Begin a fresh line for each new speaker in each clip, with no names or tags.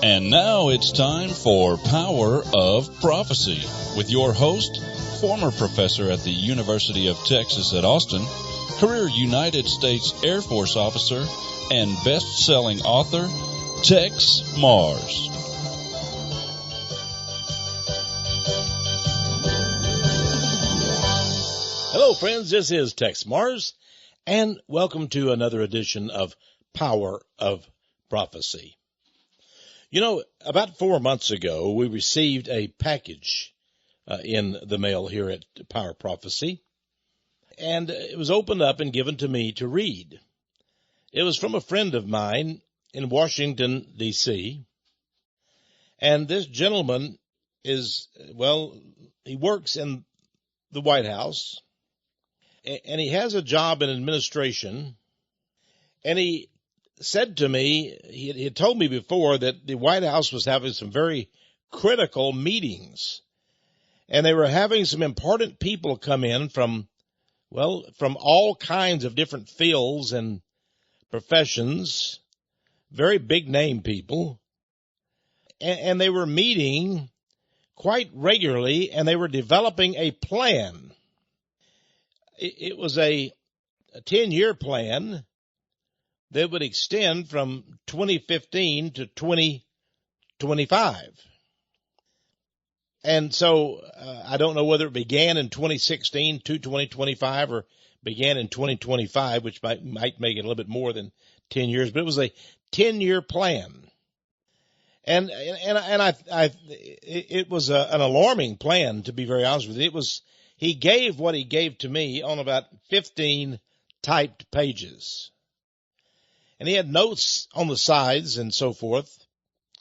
And now it's time for Power of Prophecy with your host, former professor at the University of Texas at Austin, career United States Air Force officer, and best-selling author, Texe MARRS.
Hello, friends. This is Texe MARRS, and welcome to another edition of Power of Prophecy. You know, about 4 months ago, we received a package in the mail here at Power Prophecy, and it was opened up and given to me to read. It was from a friend of mine in Washington, D.C., and this gentleman is, he works in the White House, and he has a job in administration, and he said to me, he had told me before that the White House was having some very critical meetings, and they were having some important people come in from all kinds of different fields and professions, very big name people, and they were meeting quite regularly, and they were developing a plan. It was a 10-year plan that would extend from 2015 to 2025. And so I don't know whether it began in 2016 to 2025 or began in 2025, which might make it a little bit more than 10 years, but it was a 10-year plan. And it was an alarming plan, to be very honest with you. He gave what he gave to me on about 15 typed pages. And he had notes on the sides and so forth,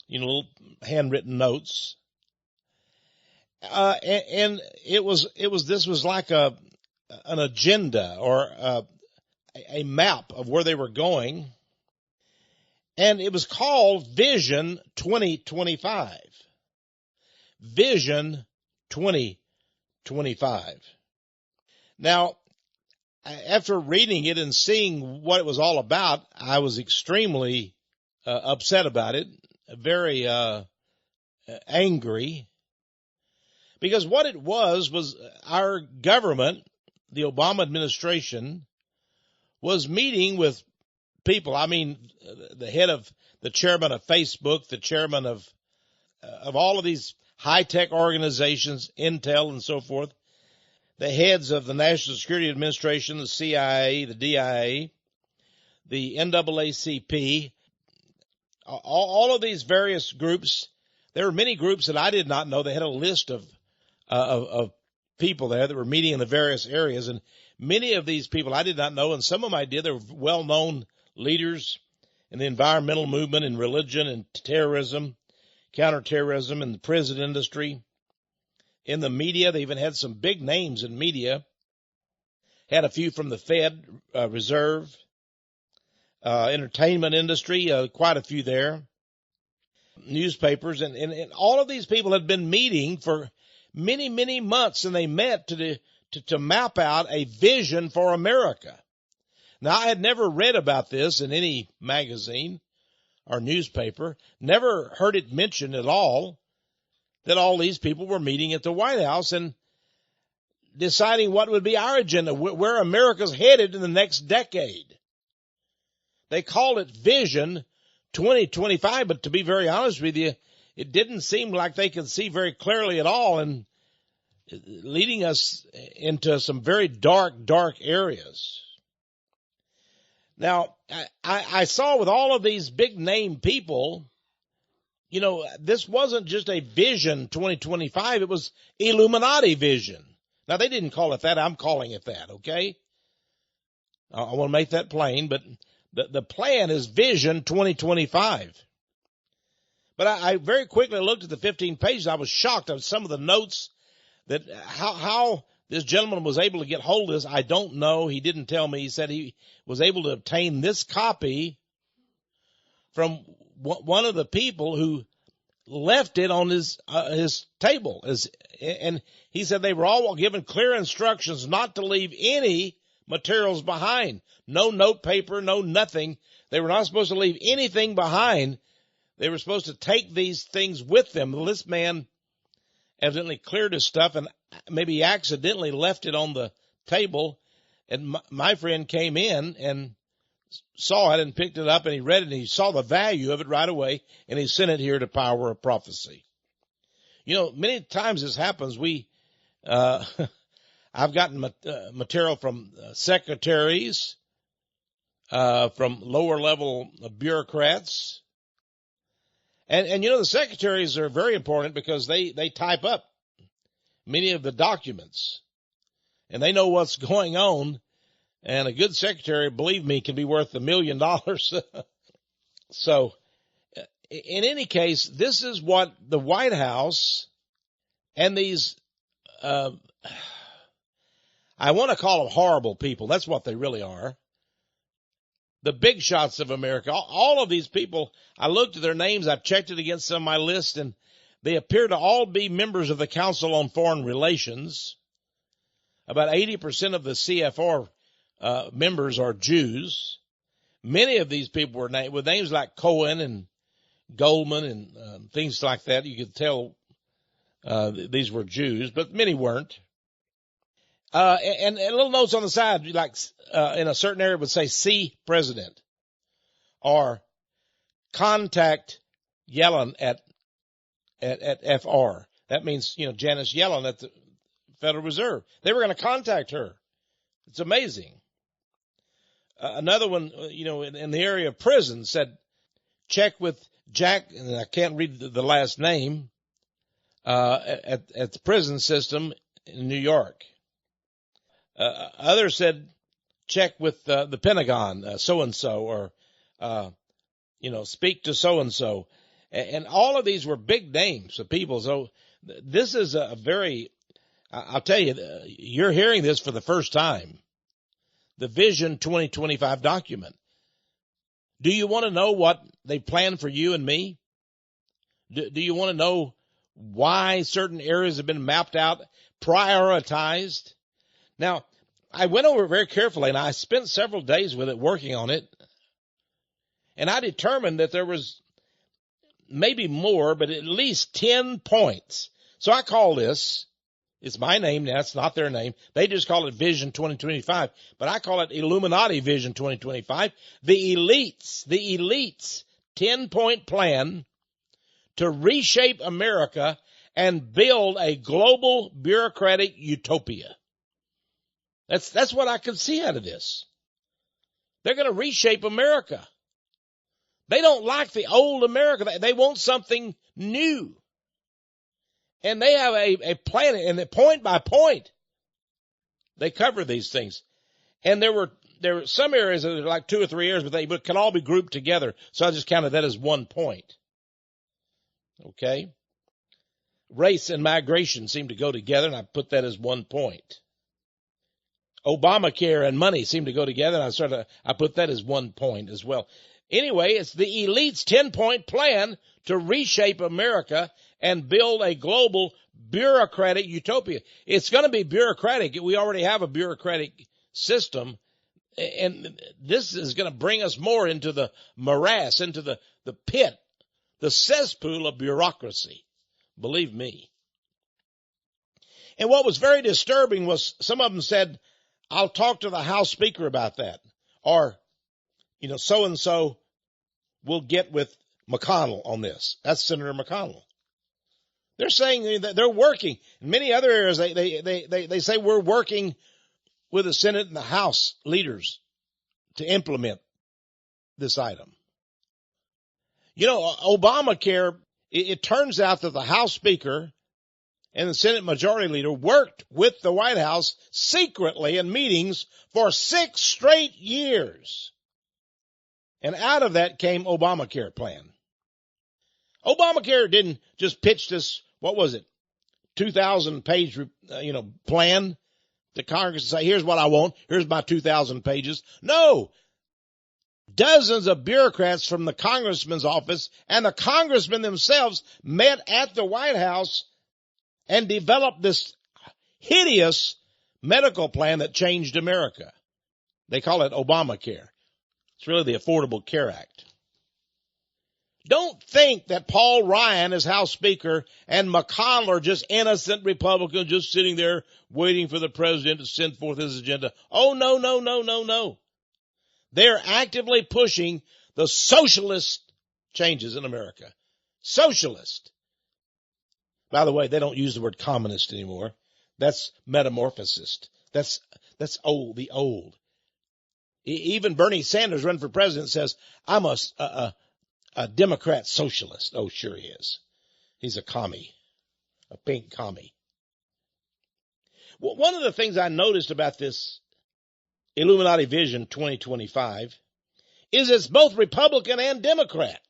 little handwritten notes. And this was like an agenda or a map of where they were going. And it was called Vision 2025. Vision 2025. Now, after reading it and seeing what it was all about, I was extremely upset about it, very angry, because what it was our government, the Obama administration, was meeting with people. I mean, the chairman of Facebook, the chairman of all of these high-tech organizations, Intel and so forth, the heads of the National Security Administration, the CIA, the DIA, the NAACP, all of these various groups. There were many groups that I did not know. They had a list of people there that were meeting in the various areas, and many of these people I did not know, and some of them I did. They were well-known leaders in the environmental movement, in religion, and terrorism, counterterrorism, and the prison industry. In the media, they even had some big names in media. Had a few from the Fed Reserve, entertainment industry, quite a few there. Newspapers, and all of these people had been meeting for many, many months, and they met to map out a vision for America. Now, I had never read about this in any magazine or newspaper, never heard it mentioned at all, that all these people were meeting at the White House and deciding what would be our agenda, where America's headed in the next decade. They called it Vision 2025, but to be very honest with you, it didn't seem like they could see very clearly at all, and leading us into some very dark areas. Now, I saw with all of these big name people, this wasn't just a Vision 2025, it was Illuminati Vision. Now, they didn't call it that. I'm calling it that, okay? I want to make that plain, but the plan is Vision 2025. But I very quickly looked at the 15 pages. I was shocked at some of the notes that how this gentleman was able to get hold of this. I don't know. He didn't tell me. He said he was able to obtain this copy from one of the people who left it on his table. And he said they were all given clear instructions not to leave any materials behind. No note paper, no nothing. They were not supposed to leave anything behind They were supposed to take these things with them. This man evidently cleared his stuff, and maybe he accidentally left it on the table. And my friend came in and saw it and picked it up, and he read it, and he saw the value of it right away, and he sent it here to Power of Prophecy. You know, many times this happens. I've gotten material from secretaries, from lower level bureaucrats. And you know, the secretaries are very important because they type up many of the documents, and they know what's going on. And a good secretary, believe me, can be worth $1 million. So in any case, this is what the White House and these, I want to call them horrible people. That's what they really are. The big shots of America, all of these people, I looked at their names, I checked it against some of my list, and they appear to all be members of the Council on Foreign Relations. About 80% of the CFR members are Jews. Many of these people were named with names like Cohen and Goldman and things like that. You could tell these were Jews, but many weren't. And little notes on the side, like in a certain area would say "See President" or "Contact Yellen at FR." That means, you know, Janice Yellen at the Federal Reserve. They were going to contact her. It's amazing. Another one, you know, in the area of prison said, check with Jack, and I can't read the last name, at the prison system in New York. Others said, check with the Pentagon, so-and-so, or, you know, speak to so-and-so. And all of these were big names of people. So this is a very, I'll tell you, you're hearing this for the first time. The Vision 2025 document. Do you want to know what they plan for you and me? Do you want to know why certain areas have been mapped out, prioritized? Now, I went over it very carefully, and I spent several days with it, working on it. And I determined that there was maybe more, but at least 10 points. So I call this, it's my name now, it's not their name. They just call it Vision 2025, but I call it Illuminati Vision 2025. The elites 10-point plan to reshape America and build a global bureaucratic utopia. That's what I can see out of this. They're going to reshape America. They don't like the old America. They want something new. And they have a plan, and point by point, they cover these things. And there were some areas that are like 2 or 3 areas, but they can all be grouped together. So I just counted that as 1 point. Okay? Race and migration seem to go together, and I put that as 1 point. Obamacare and money seem to go together, and I put that as 1 point as well. Anyway, it's the elites' 10-point plan to reshape America and build a global bureaucratic utopia. It's going to be bureaucratic. We already have a bureaucratic system, and this is going to bring us more into the morass, into the pit, the cesspool of bureaucracy. Believe me. And what was very disturbing was some of them said, I'll talk to the House Speaker about that. Or, you know, so-and-so will get with McConnell on this. That's Senator McConnell. They're saying that they're working. In many other areas, they say we're working with the Senate and the House leaders to implement this item. You know, Obamacare, it turns out that the House Speaker and the Senate Majority Leader worked with the White House secretly in meetings for 6 straight years. And out of that came Obamacare plan. Obamacare didn't just pitch this, what was it, 2,000-page, plan to Congress and say, here's what I want, here's my 2,000 pages. No. Dozens of bureaucrats from the congressman's office and the congressmen themselves met at the White House and developed this hideous medical plan that changed America. They call it Obamacare. It's really the Affordable Care Act. Don't think that Paul Ryan is House Speaker and McConnell are just innocent Republicans just sitting there waiting for the president to send forth his agenda. Oh, no, no, no, no, no. They're actively pushing the socialist changes in America. Socialist. By the way, they don't use the word communist anymore. That's metamorphosis. That's old, the old. Even Bernie Sanders running for president says, I'm a Democrat socialist. Oh, sure he is. He's a commie, a pink commie. Well, one of the things I noticed about this Illuminati Vision 2025 is it's both Republican and Democrat.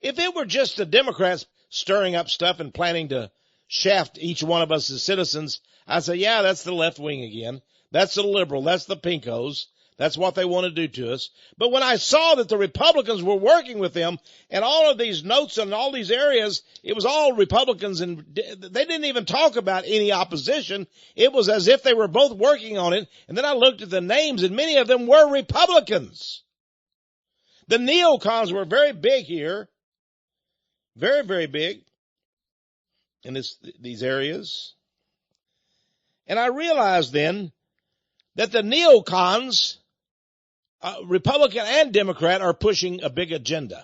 If it were just the Democrats stirring up stuff and planning to shaft each one of us as citizens, I'd say, yeah, that's the left wing again. That's the liberal. That's the pinkos. That's what they want to do to us. But when I saw that the Republicans were working with them and all of these notes and all these areas, it was all Republicans and they didn't even talk about any opposition. It was as if they were both working on it. And then I looked at the names and many of them were Republicans. The neocons were very big here. Very, very big in these areas. And I realized then that the neocons, Republican and Democrat, are pushing a big agenda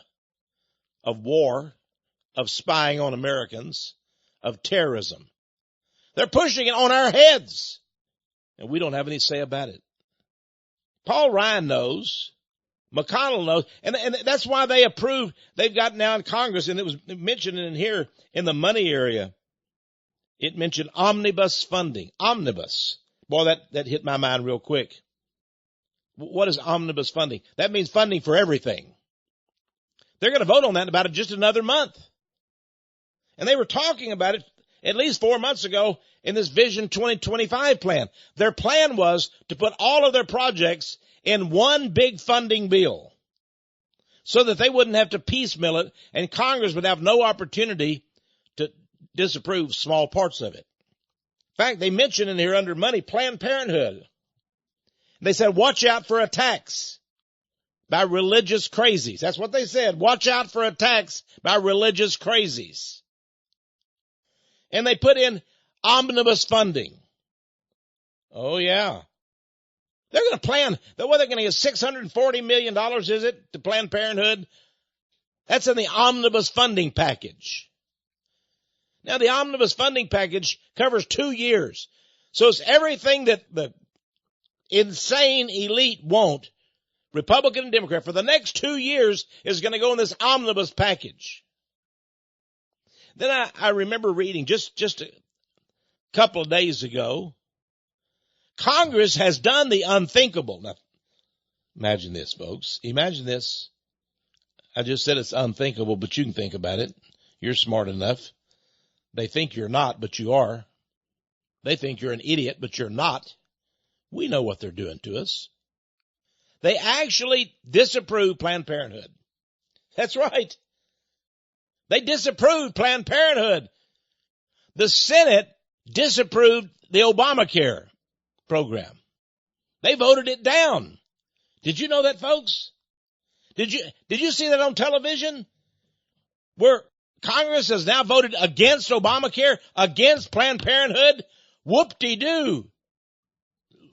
of war, of spying on Americans, of terrorism. They're pushing it on our heads, and we don't have any say about it. Paul Ryan knows. McConnell knows. And that's why they approved. They've got now in Congress, and it was mentioned in here in the money area. It mentioned omnibus funding. Omnibus. Boy, that hit my mind real quick. What is omnibus funding? That means funding for everything. They're going to vote on that in about just another month. And they were talking about it at least 4 months ago in this Vision 2025 plan. Their plan was to put all of their projects in one big funding bill so that they wouldn't have to piecemeal it and Congress would have no opportunity to disapprove small parts of it. In fact, they mentioned in here under money Planned Parenthood. They said, watch out for attacks by religious crazies. That's what they said. Watch out for attacks by religious crazies. And they put in omnibus funding. Oh, yeah. They're going to plan. What they're going to get $640 million, is it, to Planned Parenthood? That's in the omnibus funding package. Now, the omnibus funding package covers 2 years. So it's everything that the insane elite want, Republican and Democrat, for the next 2 years is going to go in this omnibus package. Then I remember reading just a couple of days ago, Congress has done the unthinkable. Now, imagine this, folks. Imagine this. I just said it's unthinkable, but you can think about it. You're smart enough. They think you're not, but you are. They think you're an idiot, but you're not. We know what they're doing to us. They actually disapprove Planned Parenthood. That's right. They disapproved Planned Parenthood. The Senate disapproved the Obamacare program. They voted it down. Did you know that, folks? Did you see that on television? Where Congress has now voted against Obamacare, against Planned Parenthood? Whoop-de-doo.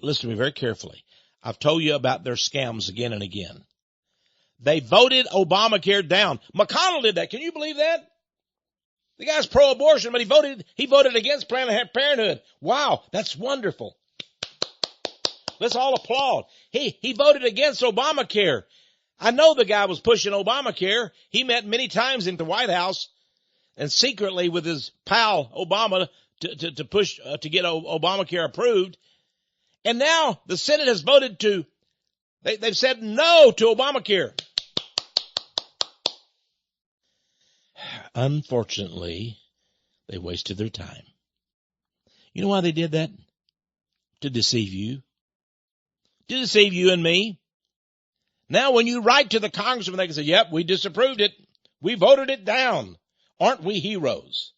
Listen to me very carefully. I've told you about their scams again and again. They voted Obamacare down. McConnell did that. Can you believe that? The guy's pro-abortion, but he voted against Planned Parenthood. Wow, that's wonderful. Let's all applaud. He voted against Obamacare. I know the guy was pushing Obamacare. He met many times in the White House and secretly with his pal Obama to push to get Obamacare approved. And now the Senate has voted they've said no to Obamacare. Unfortunately, they wasted their time. You know why they did that? To deceive you. To deceive you and me. Now when you write to the congressman, they can say, yep, we disapproved it. We voted it down. Aren't we heroes?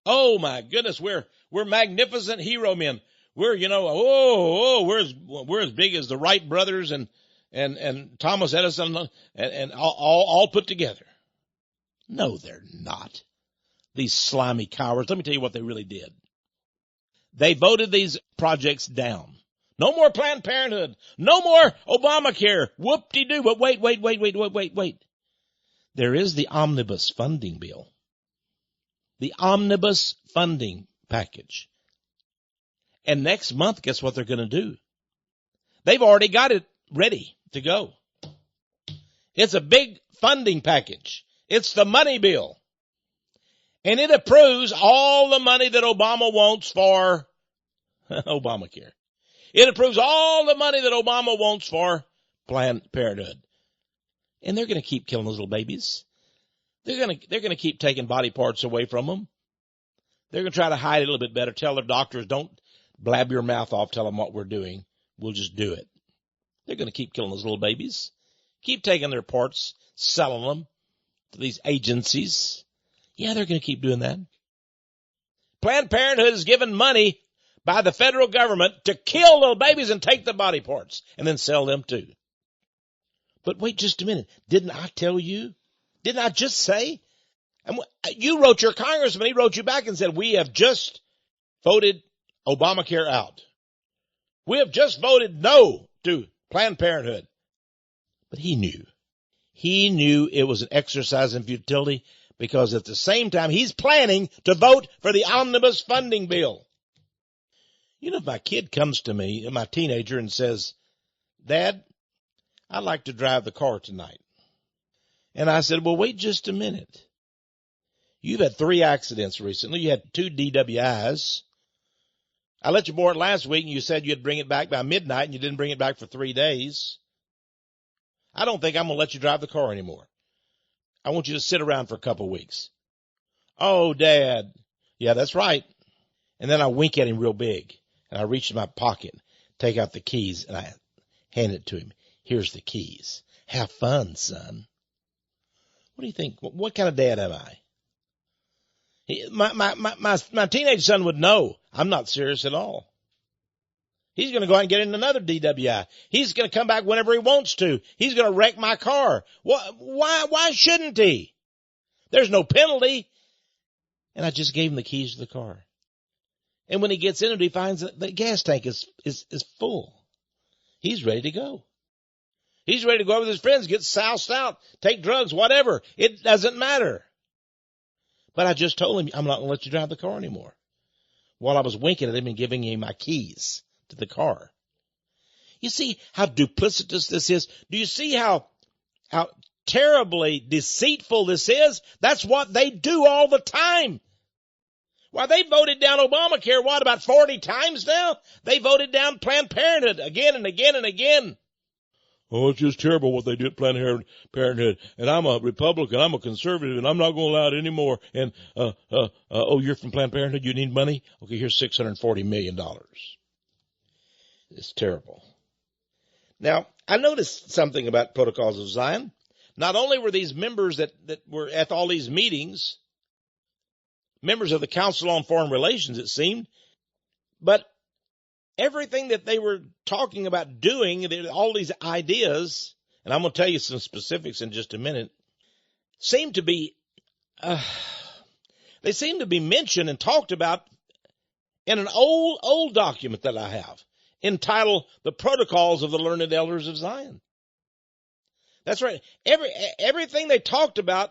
Oh my goodness, we're magnificent hero men. We're, we're as big as the Wright brothers and and Thomas Edison and all put together. No, they're not. These slimy cowards. Let me tell you what they really did. They voted these projects down. No more Planned Parenthood. No more Obamacare. Whoop-de-doo. But wait. There is the omnibus funding bill. The omnibus funding package. And next month, guess what they're going to do? They've already got it ready to go. It's a big funding package. It's the money bill. And it approves all the money that Obama wants for Obamacare. It approves all the money that Obama wants for Planned Parenthood. And they're going to keep killing those little babies. They're going to keep taking body parts away from them. They're going to try to hide it a little bit better. Tell their doctors, don't blab your mouth off. Tell them what we're doing. We'll just do it. They're going to keep killing those little babies. Keep taking their parts, selling them to these agencies. Yeah, they're going to keep doing that. Planned Parenthood is given money by the federal government to kill little babies and take the body parts and then sell them too. But wait just a minute. Didn't I tell you? Didn't I just say? And you wrote your congressman, he wrote you back and said, we have just voted Obamacare out. We have just voted no to Planned Parenthood. But he knew. He knew it was an exercise in futility because at the same time, he's planning to vote for the omnibus funding bill. You know, if my kid comes to me, my teenager, and says, Dad, I'd like to drive the car tonight. And I said, well, wait just a minute. You've had 3 accidents recently. You had 2 DWIs. I let you borrow it last week, and you said you'd bring it back by midnight, and you didn't bring it back for 3 days. I don't think I'm going to let you drive the car anymore. I want you to sit around for a couple of weeks. Oh, Dad. Yeah, that's right. And then I wink at him real big, and I reach in my pocket, take out the keys, and I hand it to him. Here's the keys. Have fun, son. What do you think? What kind of dad am I? My teenage son would know I'm not serious at all. He's going to go out and get in another DWI. He's going to come back whenever he wants to. He's going to wreck my car. Why shouldn't he? There's no penalty. And I just gave him the keys to the car. And when he gets in it, he finds that the gas tank is full. He's ready to go. He's ready to go out with his friends, get soused out, take drugs, whatever. It doesn't matter. But I just told him, I'm not going to let you drive the car anymore. While I was winking at him and giving him my keys to the car. You see how duplicitous this is? Do you see how terribly deceitful this is? That's what they do all the time. Why, they voted down Obamacare, about 40 times now? They voted down Planned Parenthood again and again and again. Oh, it's just terrible what they do at Planned Parenthood. And I'm a Republican, I'm a conservative, and I'm not going to allow it anymore. And, oh, you're from Planned Parenthood, you need money? Okay, here's $640 million. It's terrible. Now, I noticed something about Protocols of Zion. Not only were these members that were at all these meetings, members of the Council on Foreign Relations, it seemed, but everything that they were talking about doing, all these ideas, and I'm going to tell you some specifics in just a minute, seem to be mentioned and talked about in an old document that I have entitled The Protocols of the Learned Elders of Zion. That's right. Everything they talked about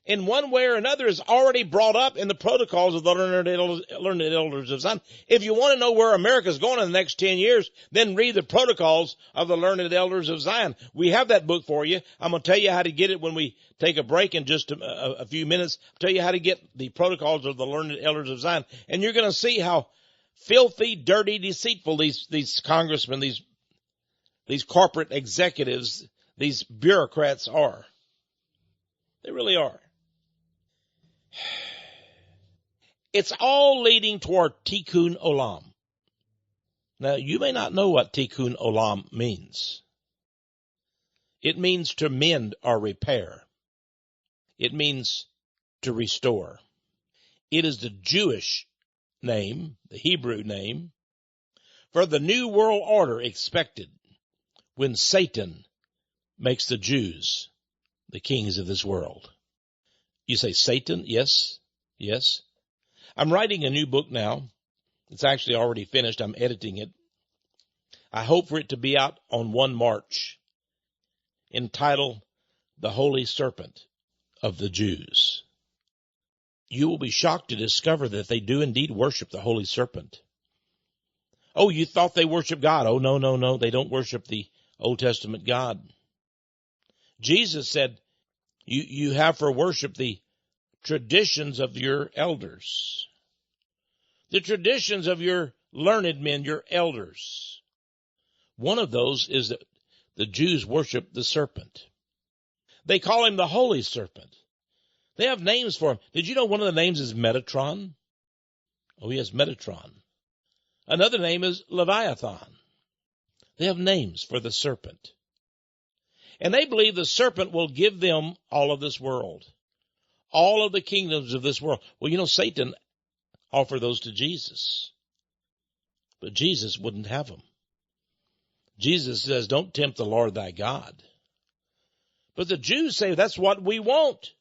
in one way or another is already brought up in the Protocols of the Learned Elders of Zion. If you want to know where America's going in the next 10 years, then read the Protocols of the Learned Elders of Zion. We have that book for you. I'm going to tell you how to get it when we take a break in just a few minutes. I'll tell you how to get the Protocols of the Learned Elders of Zion. And you're going to see how filthy, dirty, deceitful these congressmen, these corporate executives, these bureaucrats are. They really are. It's all leading toward tikkun olam. Now, you may not know what tikkun olam means. It means to mend or repair. It means to restore. It is the Jewish name, the Hebrew name, for the new world order expected when Satan makes the Jews the kings of this world? You say Satan? Yes. Yes. I'm writing a new book now. It's actually already finished. I'm editing it. I hope for it to be out on 1 March, entitled The Holy Serpent of the Jews. You will be shocked to discover that they do indeed worship the Holy Serpent. Oh, you thought they worship God. Oh, no, no, no. They don't worship the Old Testament God. Jesus said, you have for worship the traditions of your elders. The traditions of your learned men, your elders. One of those is that the Jews worship the serpent. They call him the Holy Serpent. They have names for him. Did you know one of the names is Metatron? Oh, yes, Metatron. Another name is Leviathan. They have names for the serpent. And they believe the serpent will give them all of this world, all of the kingdoms of this world. Well, you know, Satan offered those to Jesus, but Jesus wouldn't have them. Jesus says, don't tempt the Lord thy God. But the Jews say, that's what we want.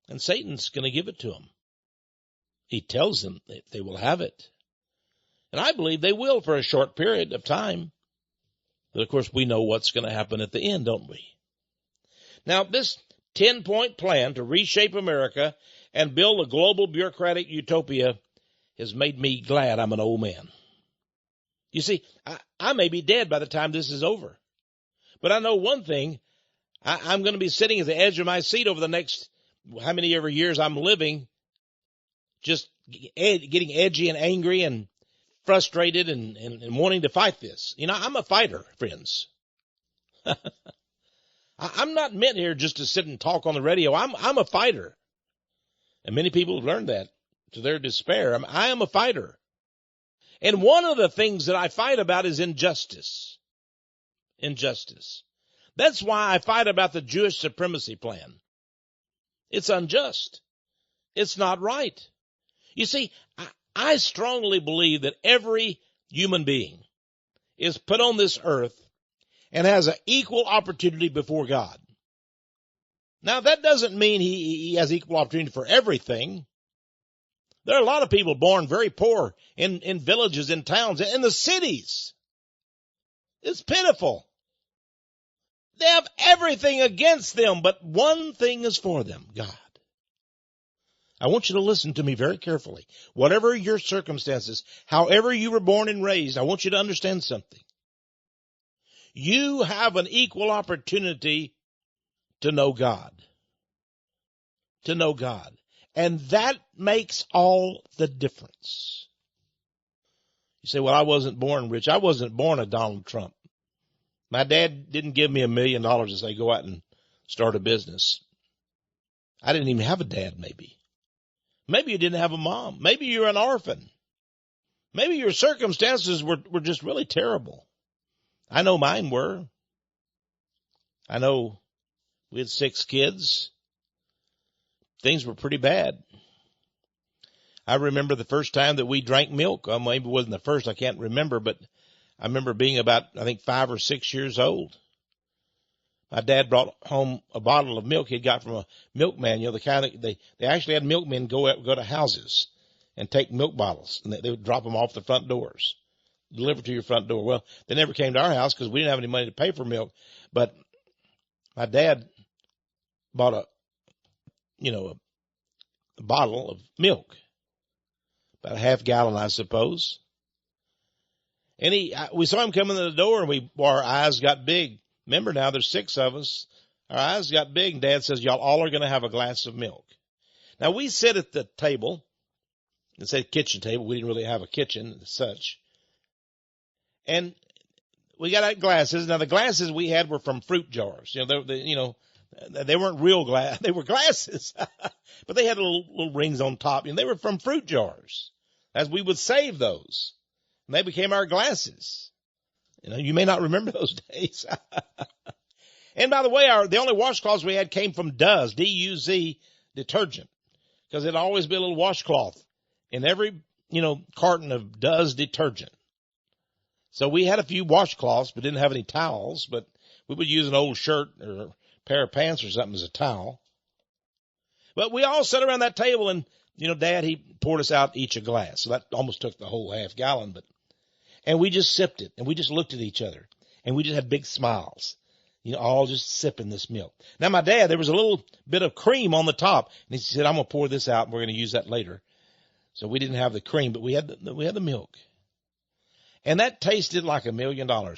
And Satan's going to give it to them. He tells them that they will have it. And I believe they will for a short period of time. But of course, we know what's going to happen at the end, don't we? Now, this 10-point plan to reshape America and build a global bureaucratic utopia has made me glad I'm an old man. You see, I may be dead by the time this is over. But I know one thing. I'm going to be sitting at the edge of my seat over the next, how many ever years I'm living, just getting edgy and angry and frustrated and wanting to fight this. You know, I'm a fighter, friends. I'm not meant here just to sit and talk on the radio. I'm a fighter. And many people have learned that to their despair. I am a fighter. And one of the things that I fight about is injustice. Injustice. That's why I fight about the Jewish supremacy plan. It's unjust. It's not right. You see, I strongly believe that every human being is put on this earth and has an equal opportunity before God. Now, that doesn't mean he has equal opportunity for everything. There are a lot of people born very poor in villages, in towns, in the cities. It's pitiful. They have everything against them, but one thing is for them, God. I want you to listen to me very carefully. Whatever your circumstances, however you were born and raised, I want you to understand something. You have an equal opportunity to know God. To know God. And that makes all the difference. You say, well, I wasn't born rich. I wasn't born a Donald Trump. My dad didn't give me $1 million to say, go out and start a business. I didn't even have a dad, maybe. Maybe you didn't have a mom. Maybe you're an orphan. Maybe your circumstances were just really terrible. I know mine were. I know we had 6 kids. Things were pretty bad. I remember the first time that we drank milk. Maybe it wasn't the first, I can't remember, but I remember being about, I think, 5 or 6 years old. My dad brought home a bottle of milk he'd got from a milkman. You know, the kind of, they actually had milkmen go to houses and take milk bottles, and they would drop them off the front doors, deliver to your front door. Well, they never came to our house because we didn't have any money to pay for milk. But my dad bought a bottle of milk, about a half gallon, I suppose. And we saw him coming to the door, and our eyes got big. Remember now, there's 6 of us. Our eyes got big, and Dad says, y'all all are going to have a glass of milk. Now, we sit at the table. It said kitchen table. We didn't really have a kitchen as such. And we got out glasses. Now, the glasses we had were from fruit jars. They weren't real glass. They were glasses. But they had little rings on top. And they were from fruit jars. As we would save those. And they became our glasses. You may not remember those days. And by the way, the only washcloths we had came from Duz, D-U-Z, detergent. Because it'd always be a little washcloth in every, carton of Duz detergent. So we had a few washcloths, but didn't have any towels. But We would use an old shirt or a pair of pants or something as a towel. But we all sat around that table and, Dad, he poured us out each a glass. So that almost took the whole half gallon, and we just sipped it and we just looked at each other and we just had big smiles, all just sipping this milk. Now my dad, there was a little bit of cream on the top and he said, I'm going to pour this out and we're going to use that later. So we didn't have the cream, but we had the milk. And that tasted like $1 million. Of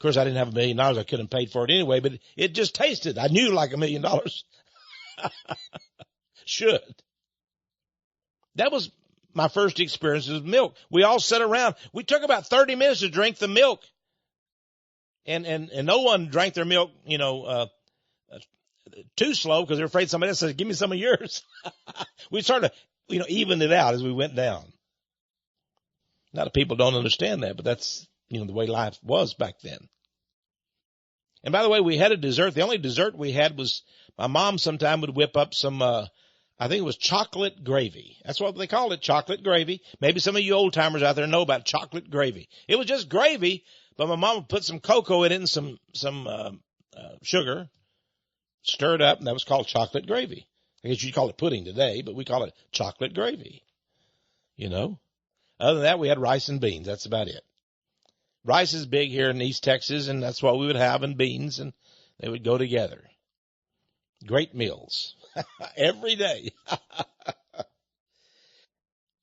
course, I didn't have $1 million. I couldn't have paid for it anyway, but it just tasted. I knew like $1 million. Should. That was my first experience with milk. We all sat around. We took about 30 minutes to drink the milk. And no one drank their milk, too slow because they're afraid somebody else says, give me some of yours. We started to, even it out as we went down. A lot of people don't understand that, but that's, the way life was back then. And by the way, we had a dessert. The only dessert we had was my mom sometime would whip up some, I think it was chocolate gravy. That's what they called it, chocolate gravy. Maybe some of you old timers out there know about chocolate gravy. It was just gravy, but my mom would put some cocoa in it and some sugar, stir it up, and that was called chocolate gravy. I guess you'd call it pudding today, but we call it chocolate gravy. Other than that, we had rice and beans. That's about it. Rice is big here in East Texas, and that's what we would have, and beans, and they would go together. Great meals every day.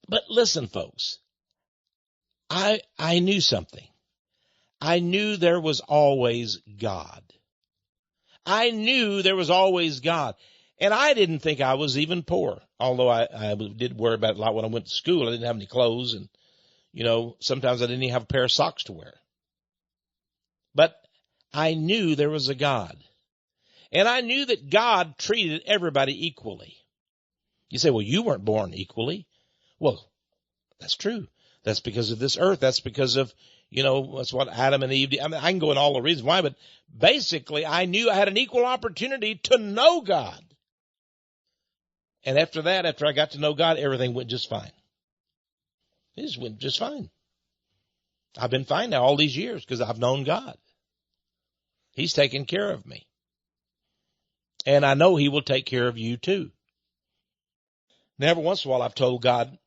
But listen, folks, I knew something. I knew there was always God. I knew there was always God. And I didn't think I was even poor, although I did worry about it a lot when I went to school. I didn't have any clothes, and, sometimes I didn't even have a pair of socks to wear. But I knew there was a God. And I knew that God treated everybody equally. You say, well, you weren't born equally. Well, that's true. That's because of this earth. That's because of, that's what Adam and Eve did. I mean, I can go in all the reasons why, but basically I knew I had an equal opportunity to know God. And after that, after I got to know God, everything went just fine. It just went just fine. I've been fine now all these years because I've known God. He's taken care of me. And I know he will take care of you too. Now, every once in a while I've told God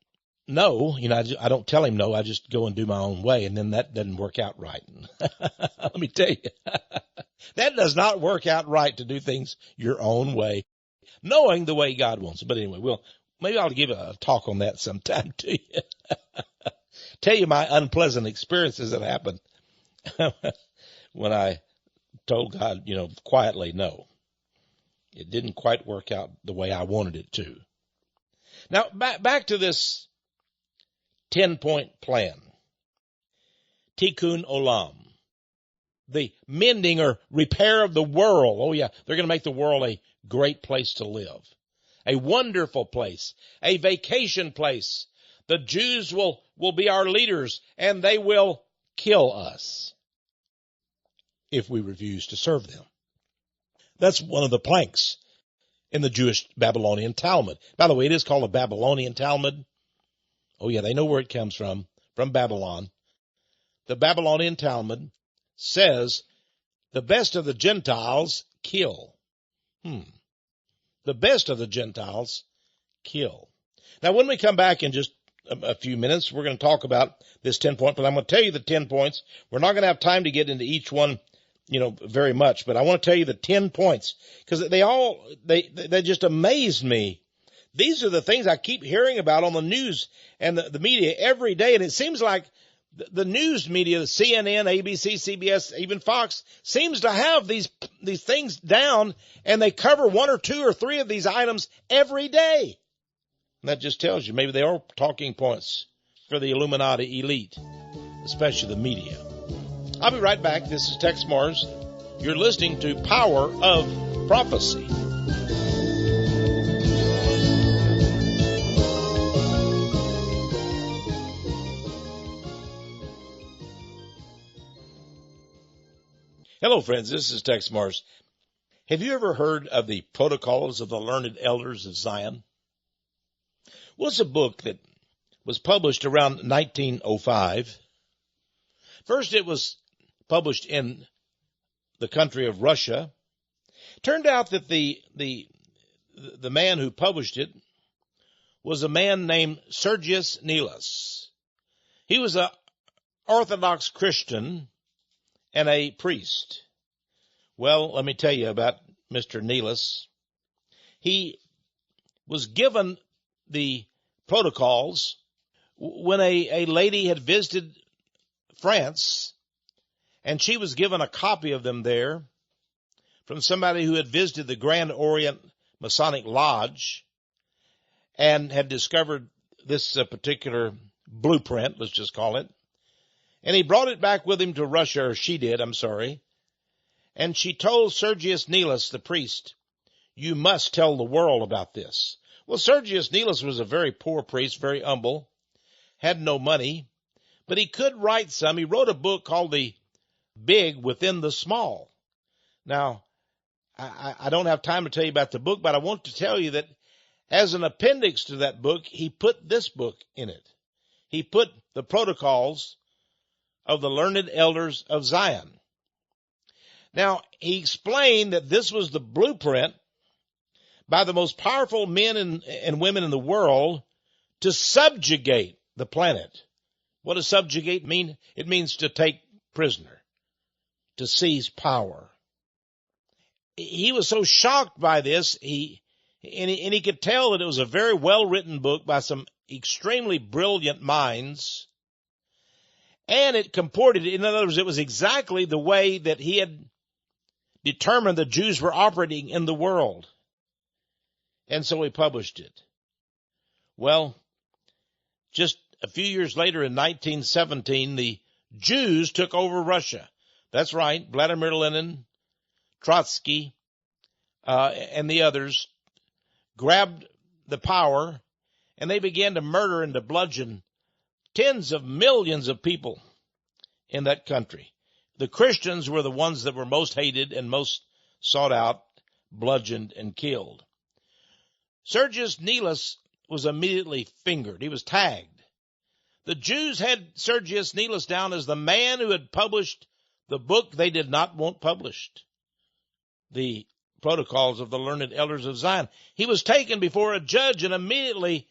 no. I don't tell him no. I just go and do my own way. And then that doesn't work out right. Let me tell you, that does not work out right to do things your own way, knowing the way God wants it. But anyway, maybe I'll give a talk on that sometime to you. Tell you my unpleasant experiences that happened when I told God, quietly no. It didn't quite work out the way I wanted it to. Now, back to this 10-point plan. Tikkun Olam. The mending or repair of the world. Oh yeah, they're going to make the world a great place to live. A wonderful place. A vacation place. The Jews will be our leaders, and they will kill us if we refuse to serve them. That's one of the planks in the Jewish Babylonian Talmud. By the way, it is called a Babylonian Talmud. Oh yeah, they know where it comes from Babylon. The Babylonian Talmud says the best of the Gentiles kill. The best of the Gentiles kill. Now, when we come back in just a few minutes, we're going to talk about this 10-point plan. I'm going to tell you the 10 points. We're not going to have time to get into each one, very much, but I want to tell you the 10 points because they just amazed me. These are the things I keep hearing about on the news and the media every day. And it seems like the news media, the CNN, ABC, CBS, even Fox seems to have these things down, and they cover one or two or three of these items every day. And that just tells you maybe they are talking points for the Illuminati elite, especially the media. I'll be right back. This is Texe MARRS. You're listening to Power of Prophecy. Hello, friends. This is Texe MARRS. Have you ever heard of the Protocols of the Learned Elders of Zion? Well, it's a book that was published around 1905. First, it was published in the country of Russia. Turned out that the man who published it was a man named Sergius Nilas. He was an Orthodox Christian and a priest. Well, let me tell you about Mr. Nilas. He was given the protocols when a lady had visited France, and she was given a copy of them there from somebody who had visited the Grand Orient Masonic Lodge and had discovered this particular blueprint, let's just call it. And he brought it back with him to Russia, or she did, I'm sorry. And she told Sergius Nilas, the priest, "You must tell the world about this." Well, Sergius Nilas was a very poor priest, very humble, had no money, but he could write some. He wrote a book called The Big Within the Small. Now, I don't have time to tell you about the book, but I want to tell you that as an appendix to that book, he put this book in it. He put the protocols of the learned elders of Zion. Now, he explained that this was the blueprint by the most powerful men and women in the world to subjugate the planet. What does subjugate mean? It means to take prisoner, to seize power. He was so shocked by this, he could tell that it was a very well-written book by some extremely brilliant minds, and it comported, in other words, it was exactly the way that he had determined the Jews were operating in the world. And so he published it. Well, just a few years later in 1917, the Jews took over Russia. That's right, Vladimir Lenin, Trotsky, and the others grabbed the power, and they began to murder and to bludgeon tens of millions of people in that country. The Christians were the ones that were most hated and most sought out, bludgeoned, and killed. Sergius Nilas was immediately fingered. He was tagged. The Jews had Sergius Nilas down as the man who had published the book they did not want published, the Protocols of the Learned Elders of Zion. He was taken before a judge, and immediately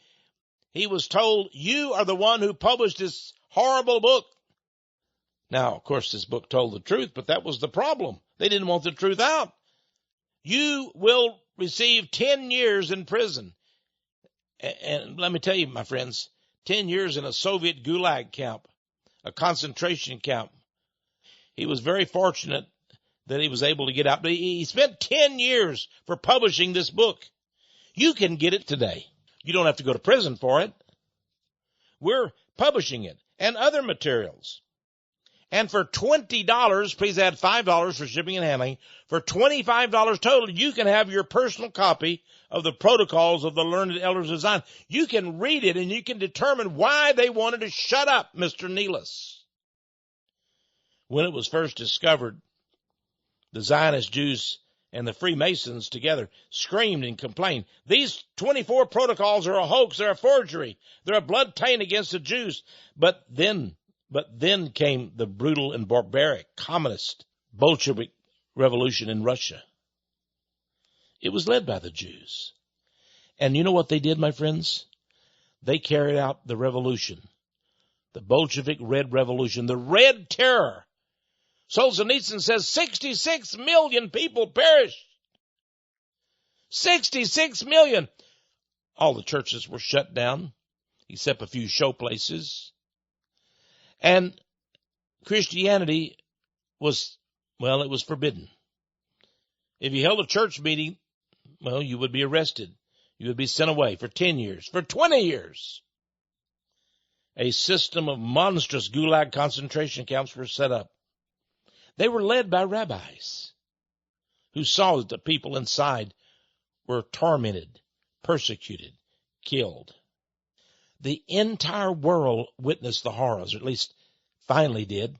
he was told, "You are the one who published this horrible book." Now, of course, this book told the truth, but that was the problem. They didn't want the truth out. You will receive 10 years in prison. And let me tell you, my friends, 10 years in a Soviet gulag camp, a concentration camp. He was very fortunate that he was able to get out. But he spent 10 years for publishing this book. You can get it today. You don't have to go to prison for it. We're publishing it and other materials. And for $20, please add $5 for shipping and handling. For $25 total, you can have your personal copy of the Protocols of the Learned Elders of Zion. You can read it and you can determine why they wanted to shut up Mr. Nilas. When it was first discovered, the Zionist Jews and the Freemasons together screamed and complained. These 24 protocols are a hoax. They're a forgery. They're a blood taint against the Jews. But then came the brutal and barbaric communist Bolshevik revolution in Russia. It was led by the Jews. And you know what they did, my friends? They carried out the revolution, the Bolshevik Red Revolution, the Red Terror. Solzhenitsyn says 66 million people perished. 66 million. All the churches were shut down, except a few show places. And Christianity was, well, it was forbidden. If you held a church meeting, well, you would be arrested. You would be sent away for 10 years, for 20 years. A system of monstrous gulag concentration camps were set up. They were led by rabbis who saw that the people inside were tormented, persecuted, killed. The entire world witnessed the horrors, or at least finally did.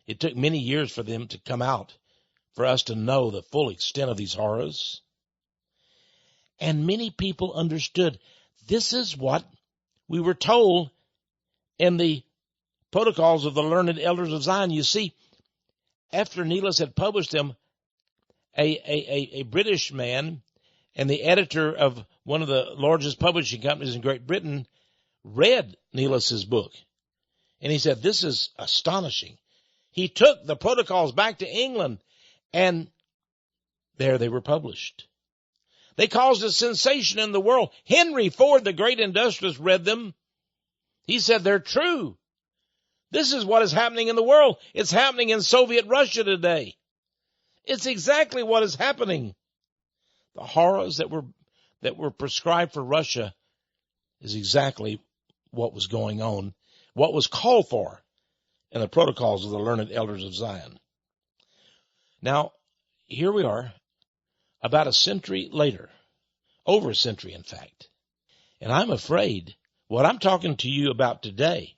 It took many years for them to come out, for us to know the full extent of these horrors. And many people understood this is what we were told in the Protocols of the Learned Elders of Zion. You see, after Nilas had published them, a British man and the editor of one of the largest publishing companies in Great Britain read Neelis's book. And he said, this is astonishing. He took the protocols back to England, and there they were published. They caused a sensation in the world. Henry Ford, the great industrialist, read them. He said they're true. This is what is happening in the world. It's happening in Soviet Russia today. It's exactly what is happening. The horrors that were prescribed for Russia is exactly what was going on, what was called for in the protocols of the learned elders of Zion. Now, here we are, about a century later, over a century, in fact. And I'm afraid what I'm talking to you about today,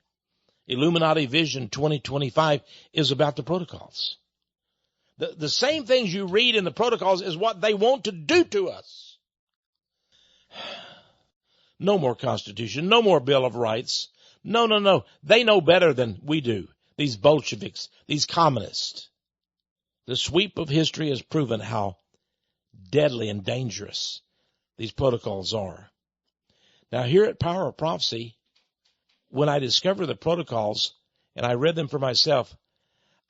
Illuminati Vision 2025, is about the protocols. The same things you read in the protocols is what they want to do to us. No more Constitution, no more Bill of Rights. No. They know better than we do, these Bolsheviks, these communists. The sweep of history has proven how deadly and dangerous these protocols are. Now, here at Power of Prophecy, when I discovered the protocols and I read them for myself,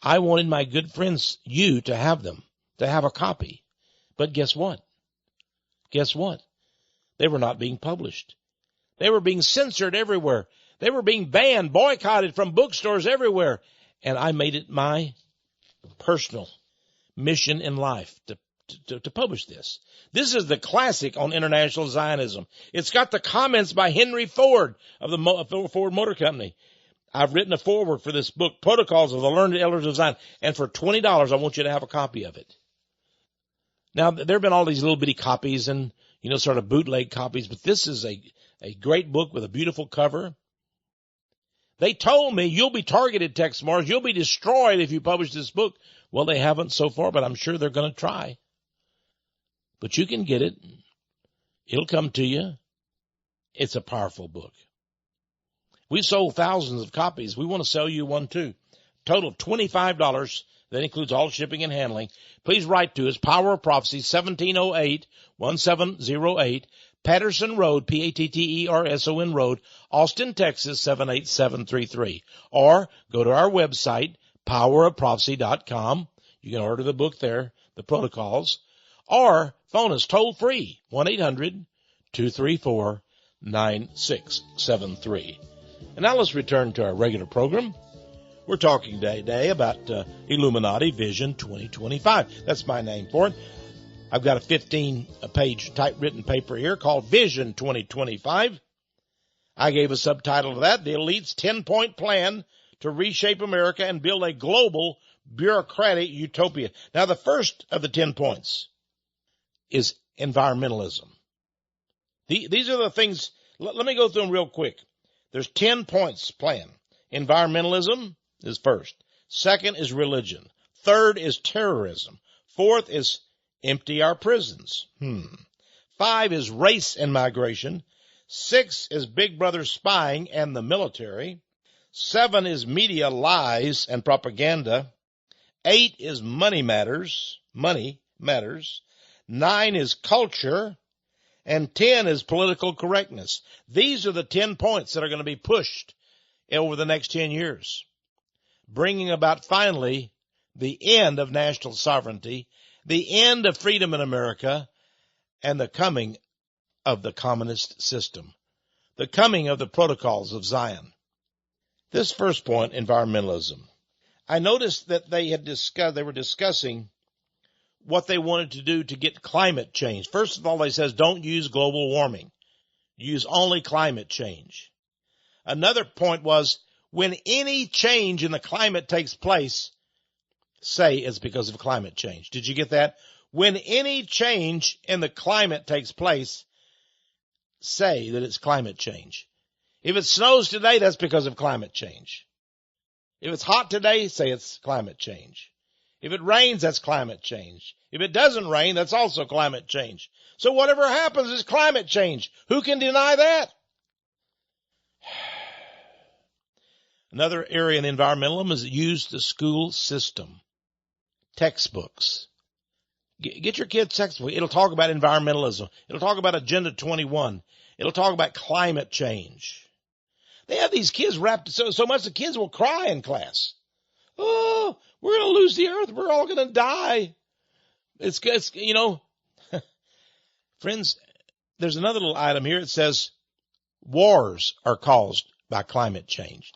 I wanted my good friends, you, to have them, to have a copy. But guess what? They were not being published. They were being censored everywhere. They were being banned, boycotted from bookstores everywhere. And I made it my personal mission in life to publish this. This is the classic on international Zionism. It's got the comments by Henry Ford of the Ford Motor Company. I've written a foreword for this book, Protocols of the Learned Elders of Zion, and for $20, I want you to have a copy of it. Now, there have been all these little bitty copies and, sort of bootleg copies, but this is a great book with a beautiful cover. They told me, you'll be targeted, Texe MARRS. You'll be destroyed if you publish this book. Well, they haven't so far, but I'm sure they're going to try. But you can get it. It'll come to you. It's a powerful book. We've sold thousands of copies. We want to sell you one too. Total $25. That includes all shipping and handling. Please write to us, Power of Prophecy, 1708-1708, Patterson Road, Patterson Road, Austin, Texas, 78733. Or go to our website, powerofprophecy.com. You can order the book there, the protocols. Or phone us toll free, 1-800-234-9673. And now let's return to our regular program. We're talking today about Illuminati Vision 2025. That's my name for it. I've got a 15-page typewritten paper here called Vision 2025. I gave a subtitle to that, The Elite's 10-Point Plan to Reshape America and Build a Global Bureaucratic Utopia. Now, the first of the 10 points is environmentalism. These are the things, let me go through them real quick. There's 10 points planned. Environmentalism is first. Second is religion. Third is terrorism. Fourth is empty our prisons. 5 is race and migration. 6 is Big Brother spying and the military. 7 is media lies and propaganda. 8 is money matters. 9 is culture. And 10 is political correctness. These are the 10 points that are going to be pushed over the next 10 years, bringing about finally the end of national sovereignty, the end of freedom in America, and the coming of the communist system, the coming of the protocols of Zion. This first point, environmentalism. I noticed that they were discussing what they wanted to do to get climate change. First of all, they says don't use global warming. Use only climate change. Another point was when any change in the climate takes place, say it's because of climate change. Did you get that? When any change in the climate takes place, say that it's climate change. If it snows today, that's because of climate change. If it's hot today, say it's climate change. If it rains, that's climate change. If it doesn't rain, that's also climate change. So whatever happens is climate change. Who can deny that? Another area in environmentalism is use the school system. Textbooks. Get your kids' textbook. It'll talk about environmentalism. It'll talk about Agenda 21. It'll talk about climate change. They have these kids wrapped so much the kids will cry in class. Oh, we're going to lose the earth. We're all going to die. It's friends, there's another little item here. It says wars are caused by climate change.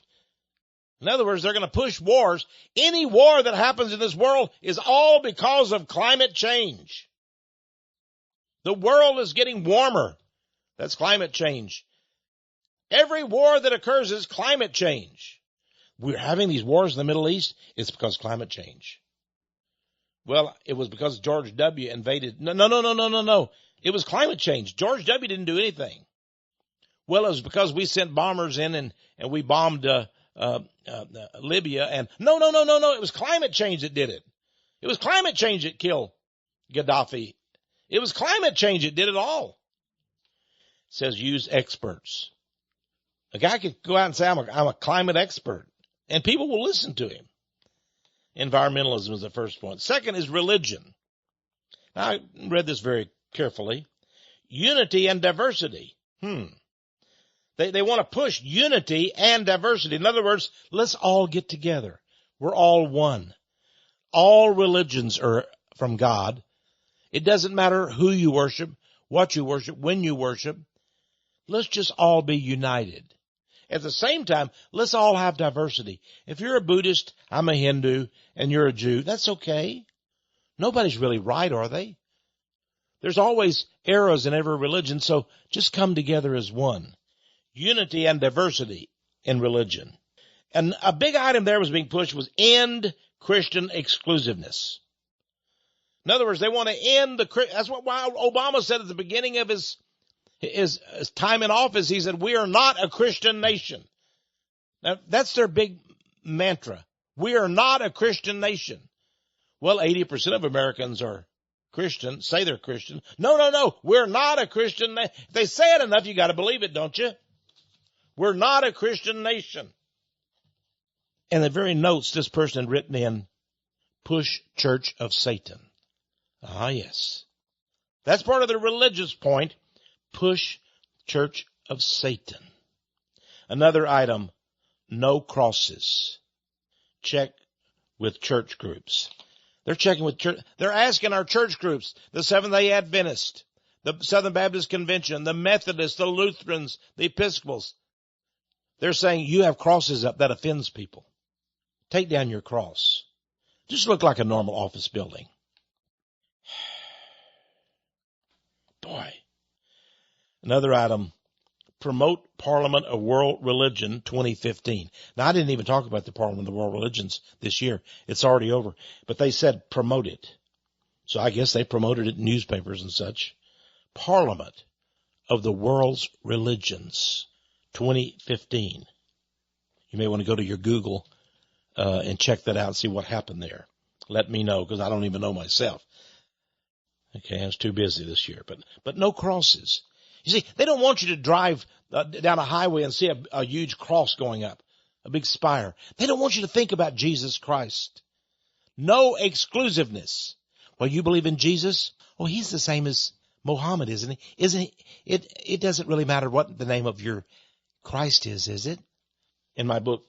In other words, they're going to push wars. Any war that happens in this world is all because of climate change. The world is getting warmer. That's climate change. Every war that occurs is climate change. We're having these wars in the Middle East. It's because of climate change. Well, it was because George W. invaded. No. It was climate change. George W. didn't do anything. Well, it was because we sent bombers in and we bombed Libya. And no. It was climate change that did it. It was climate change that killed Gaddafi. It was climate change that did it all. It says use experts. A guy could go out and say, I'm a climate expert, and people will listen to him. Environmentalism is the first point. Second is religion. Now, I read this very carefully. Unity and diversity. They want to push unity and diversity. In other words, let's all get together. We're all one. All religions are from God. It doesn't matter who you worship, what you worship, when you worship. Let's just all be united. At the same time, let's all have diversity. If you're a Buddhist, I'm a Hindu, and you're a Jew, that's okay. Nobody's really right, are they? There's always errors in every religion, so just come together as one. Unity and diversity in religion. And a big item there was being pushed was end Christian exclusiveness. In other words, they want to end that's why Obama said at the beginning of his time in office, he said, we are not a Christian nation. Now, that's their big mantra. We are not a Christian nation. Well, 80% of Americans are Christian, say they're Christian. No. We're not a Christian nation. If they say it enough, you got to believe it, don't you? We're not a Christian nation. And the very notes this person had written in, push Church of Satan. Ah, yes. That's part of the religious point. Push Church of Satan. Another item, no crosses. Check with church groups. They're checking with church. They're asking our church groups, the Seventh-day Adventist, the Southern Baptist Convention, the Methodists, the Lutherans, the Episcopals. They're saying you have crosses up that offends people. Take down your cross. Just look like a normal office building. Boy. Another item, promote Parliament of World Religion 2015. Now, I didn't even talk about the Parliament of World Religions this year. It's already over. But they said promote it. So I guess they promoted it in newspapers and such. Parliament of the World's Religions 2015. You may want to go to your Google and check that out and see what happened there. Let me know, because I don't even know myself. Okay, I was too busy this year. But no crosses. You see, they don't want you to drive down a highway and see a huge cross going up, a big spire. They don't want you to think about Jesus Christ. No exclusiveness. Well, you believe in Jesus? Oh, he's the same as Muhammad, isn't he? Isn't he? It doesn't really matter what the name of your Christ is it? In my book,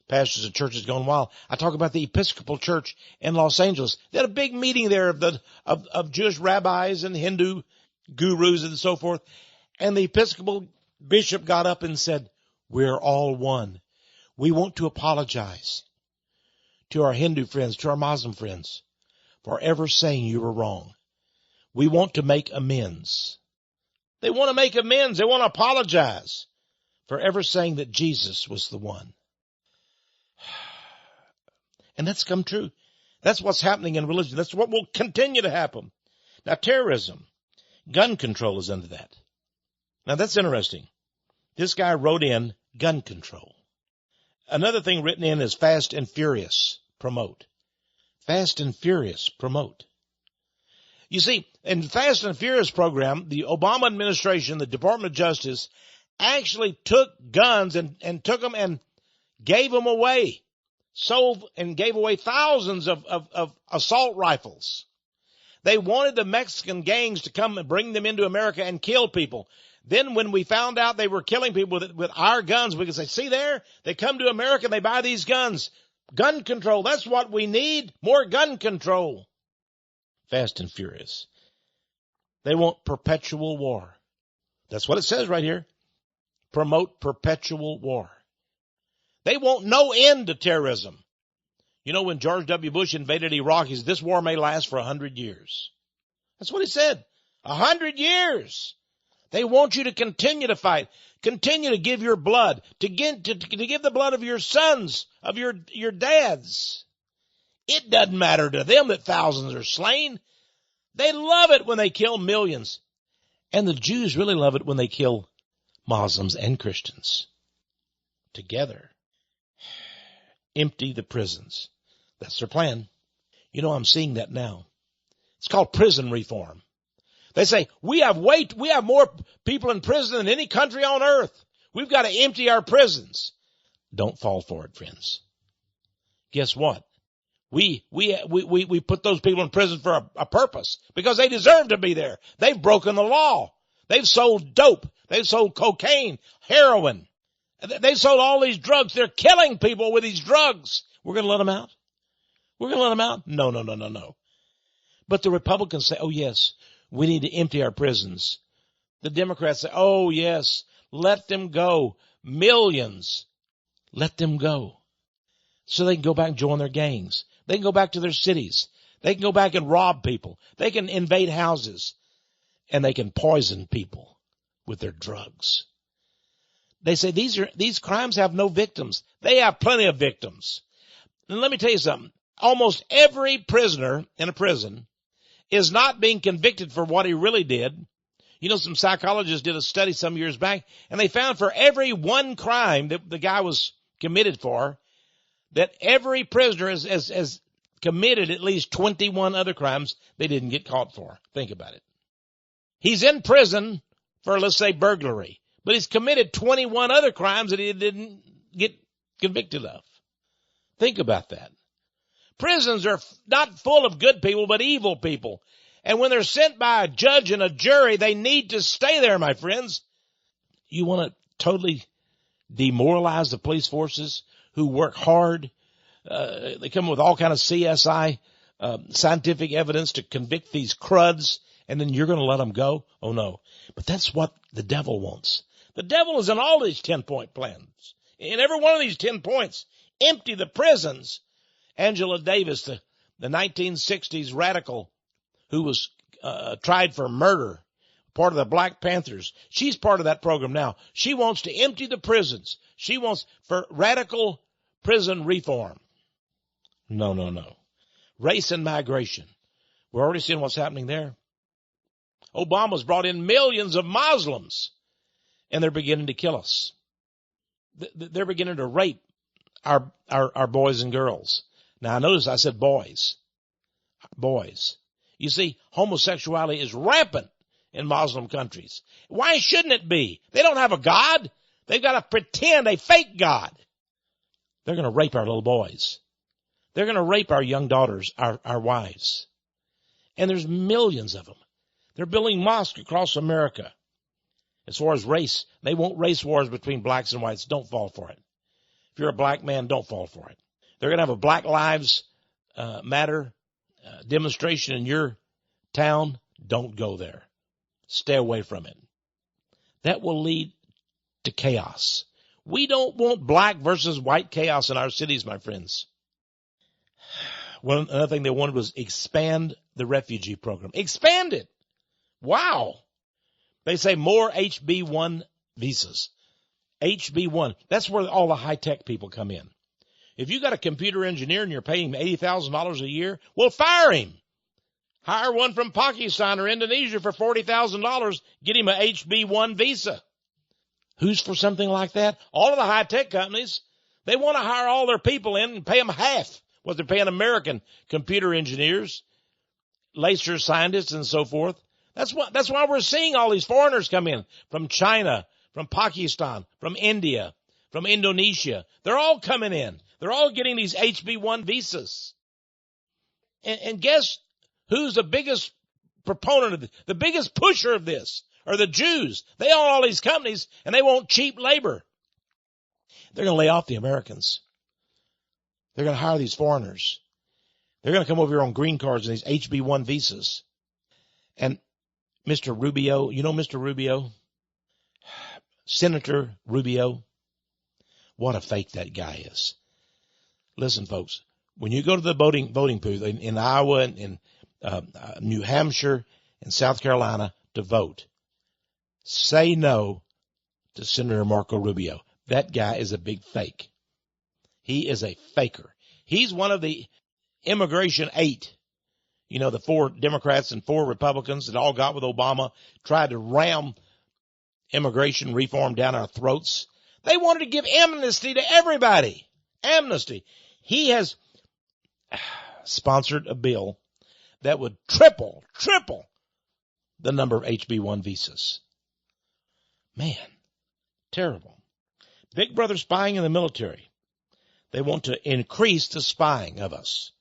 Pastors of Churches Gone Wild, I talk about the Episcopal Church in Los Angeles. They had a big meeting there of Jewish rabbis and Hindu gurus and so forth. And the Episcopal bishop got up and said, we're all one. We want to apologize to our Hindu friends, to our Muslim friends, for ever saying you were wrong. We want to make amends. They want to make amends. They want to apologize for ever saying that Jesus was the one. And that's come true. That's what's happening in religion. That's what will continue to happen. Now, terrorism, gun control is under that. Now, that's interesting. This guy wrote in gun control. Another thing written in is Fast and Furious, promote. Fast and Furious, promote. You see, in the Fast and Furious program, the Obama administration, the Department of Justice, actually took guns and took them and gave them away. Sold and gave away thousands of assault rifles. They wanted the Mexican gangs to come and bring them into America and kill people. Then when we found out they were killing people with our guns, we could say, see there, they come to America and they buy these guns. Gun control, that's what we need, more gun control. Fast and furious. They want perpetual war. That's what it says right here. Promote perpetual war. They want no end to terrorism. You know, when George W. Bush invaded Iraq, he said, this war may last for 100 years. That's what he said. 100 years. They want you to continue to fight, continue to give your blood, to give the blood of your sons, of your dads. It doesn't matter to them that thousands are slain. They love it when they kill millions. And the Jews really love it when they kill Muslims and Christians together. Empty the prisons. That's their plan. You know, I'm seeing that now. It's called prison reform. They say, we have more people in prison than any country on earth. We've got to empty our prisons. Don't fall for it, friends. Guess what? We put those people in prison for a purpose because they deserve to be there. They've broken the law. They've sold dope. They've sold cocaine, heroin. They've sold all these drugs. They're killing people with these drugs. We're going to let them out? We're going to let them out? No. But the Republicans say, oh, yes, we need to empty our prisons. The Democrats say, oh, yes, let them go. Millions. Let them go. So they can go back and join their gangs. They can go back to their cities. They can go back and rob people. They can invade houses. And they can poison people with their drugs. They say these crimes have no victims. They have plenty of victims. And let me tell you something. Almost every prisoner in a prison is not being convicted for what he really did. You know, some psychologists did a study some years back, and they found for every one crime that the guy was committed for, that every prisoner has committed at least 21 other crimes they didn't get caught for. Think about it. He's in prison for, let's say, burglary, but he's committed 21 other crimes that he didn't get convicted of. Think about that. Prisons are not full of good people, but evil people. And when they're sent by a judge and a jury, they need to stay there, my friends. You want to totally demoralize the police forces who work hard. They come with all kind of CSI, scientific evidence to convict these cruds, and then you're going to let them go? Oh, no. But that's what the devil wants. The devil is in all these 10-point plans. In every one of these 10 points, empty the prisons. Angela Davis, the 1960s radical who was tried for murder, part of the Black Panthers, she's part of that program now. She wants to empty the prisons. She wants for radical prison reform. No. Race and migration. We're already seeing what's happening there. Obama's brought in millions of Muslims, and they're beginning to kill us. They're beginning to rape our boys and girls. Now, notice I said boys. Boys. You see, homosexuality is rampant in Muslim countries. Why shouldn't it be? They don't have a God. They've got to pretend a fake God. They're going to rape our little boys. They're going to rape our young daughters, our wives. And there's millions of them. They're building mosques across America. As far as race, they want race wars between blacks and whites. Don't fall for it. If you're a black man, don't fall for it. They're going to have a Black Lives Matter demonstration in your town. Don't go there. Stay away from it. That will lead to chaos. We don't want black versus white chaos in our cities, my friends. Another thing they wanted was expand the refugee program. Expand it. Wow. They say more HB1 visas. HB1. That's where all the high-tech people come in. If you got a computer engineer and you're paying him $80,000 a year, well, fire him. Hire one from Pakistan or Indonesia for $40,000. Get him a HB1 visa. Who's for something like that? All of the high-tech companies. They want to hire all their people in and pay them half what they're paying American computer engineers, laser scientists, and so forth. That's why we're seeing all these foreigners come in from China, from Pakistan, from India, from Indonesia. They're all coming in. They're all getting these HB1 visas. And guess Who's the biggest proponent of this? The biggest pusher of this are the Jews. They own all these companies, and they want cheap labor. They're going to lay off the Americans. They're going to hire these foreigners. They're going to come over here on green cards and these HB1 visas. And Mr. Rubio, you know Mr. Rubio? Senator Rubio. What a fake that guy is. Listen, folks, when you go to the voting booth in Iowa and in New Hampshire and South Carolina to vote, say no to Senator Marco Rubio. That guy is a big fake. He is a faker. He's one of the Immigration 8. You know, the 4 Democrats and 4 Republicans that all got with Obama, tried to ram immigration reform down our throats. They wanted to give amnesty to everybody. Amnesty. He has sponsored a bill that would triple the number of HB1 visas. Man, terrible. Big brother spying in the military. They want to increase the spying of us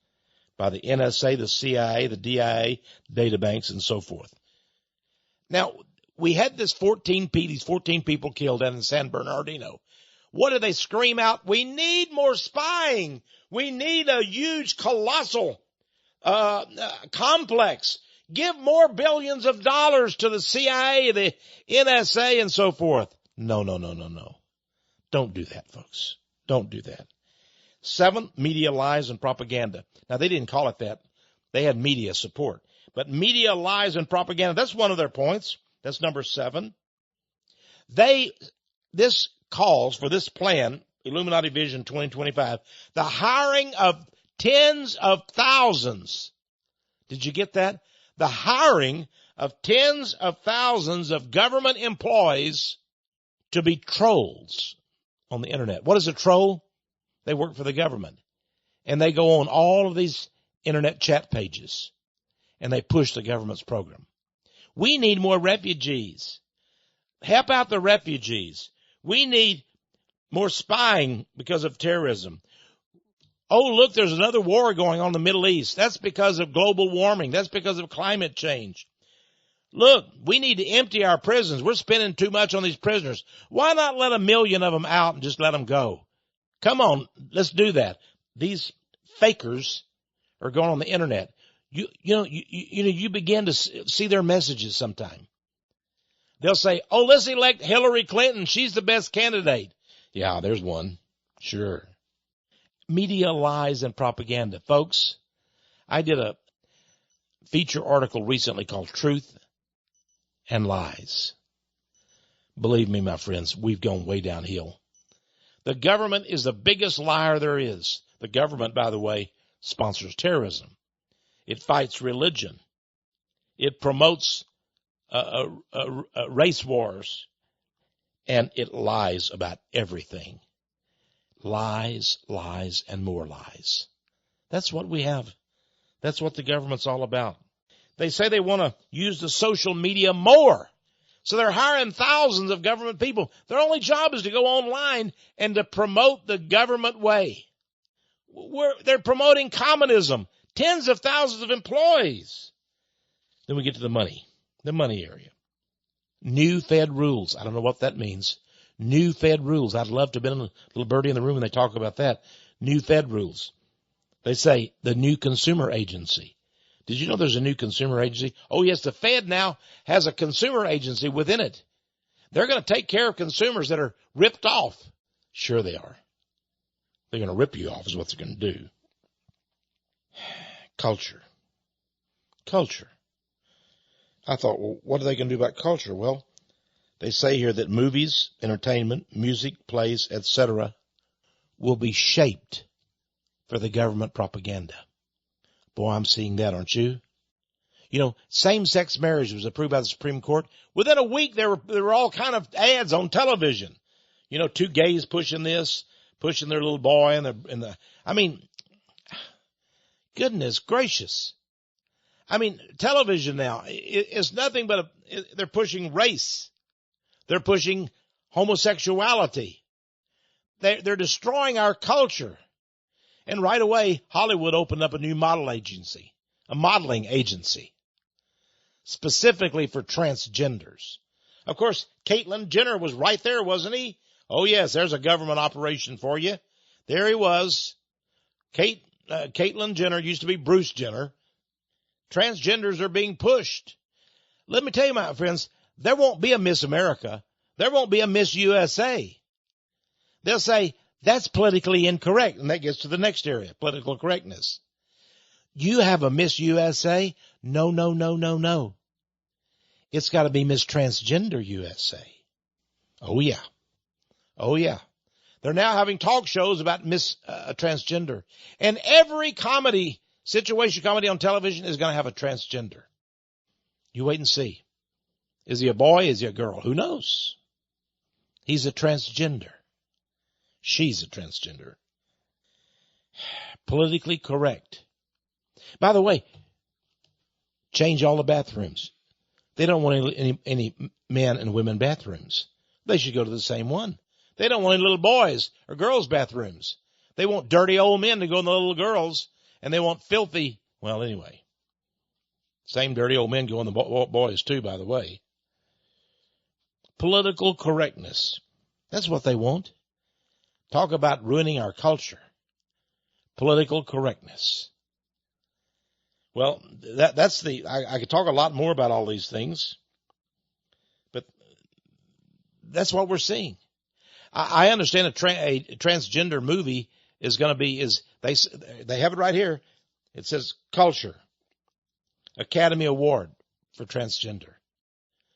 by the NSA, the CIA, the DIA, data banks, and so forth. Now, we had these 14 people killed down in San Bernardino. What did they scream out? We need more spying. We need a huge, colossal complex. Give more billions of dollars to the CIA, the NSA, and so forth. No. Don't do that, folks. Don't do that. 7, media lies and propaganda. Now, they didn't call it that. They had media support. But media lies and propaganda, that's one of their points. That's number 7. This calls for this plan, Illuminati Vision 2025, the hiring of tens of thousands. Did you get that? The hiring of tens of thousands of government employees to be trolls on the internet. What is a troll? They work for the government. And they go on all of these internet chat pages. And they push the government's program. We need more refugees. Help out the refugees. We need more spying because of terrorism. Oh, look, there's another war going on in the Middle East. That's because of global warming. That's because of climate change. Look, we need to empty our prisons. We're spending too much on these prisoners. Why not let 1 million of them out and just let them go? Come on, let's do that. These fakers are going on the internet. You begin to see their messages sometime. They'll say, oh, let's elect Hillary Clinton. She's the best candidate. Yeah, there's one. Sure. Media lies and propaganda. Folks, I did a feature article recently called Truth and Lies. Believe me, my friends, we've gone way downhill. The government is the biggest liar there is. The government, by the way, sponsors terrorism. It fights religion. It promotes race wars. And it lies about everything. Lies, lies, and more lies. That's what we have. That's what the government's all about. They say they want to use the social media more. So they're hiring thousands of government people. Their only job is to go online and to promote the government way. They're promoting communism. Tens of thousands of employees. Then we get to the money area. New Fed rules. I don't know what that means. New Fed rules. I'd love to have been a little birdie in the room when they talk about that. New Fed rules. They say the new consumer agency. Did you know there's a new consumer agency? Oh, yes, the Fed now has a consumer agency within it. They're going to take care of consumers that are ripped off. Sure they are. They're going to rip you off is what they're going to do. Culture. I thought, well, what are they going to do about culture? Well, they say here that movies, entertainment, music, plays, etc. will be shaped for the government propaganda. Boy, I'm seeing that, aren't you? You know, same-sex marriage was approved by the Supreme Court. Within a week, there were all kind of ads on television. You know, 2 gays pushing this, pushing their little boy, I mean, goodness gracious. I mean, television now is nothing but they're pushing race. They're pushing homosexuality. They're destroying our culture. And right away, Hollywood opened up a new model agency. a modeling agency, specifically for transgenders. Of course, Caitlyn Jenner was right there, wasn't he? Oh, yes, there's a government operation for you. There he was. Caitlyn Jenner used to be Bruce Jenner. Transgenders are being pushed. Let me tell you, my friends, there won't be a Miss America. There won't be a Miss USA. They'll say, that's politically incorrect. And that gets to the next area, political correctness. You have a Miss USA? No, no, no, no, no. It's got to be Miss Transgender USA. Oh, yeah. Oh, yeah. They're now having talk shows about Miss Transgender. And every situation comedy on television is going to have a transgender. You wait and see. Is he a boy? Is he a girl? Who knows? He's a transgender. She's a transgender. Politically correct. By the way, change all the bathrooms. They don't want any men and women bathrooms. They should go to the same one. They don't want any little boys or girls bathrooms. They want dirty old men to go in the little girls, and they want filthy, well, anyway. Same dirty old men go in the boys too, by the way. Political correctness. That's what they want. Talk about ruining our culture. Political correctness. Well, that's I could talk a lot more about all these things, but that's what we're seeing. I understand a transgender movie is going to be, they have it right here. It says Culture, Academy Award for transgender.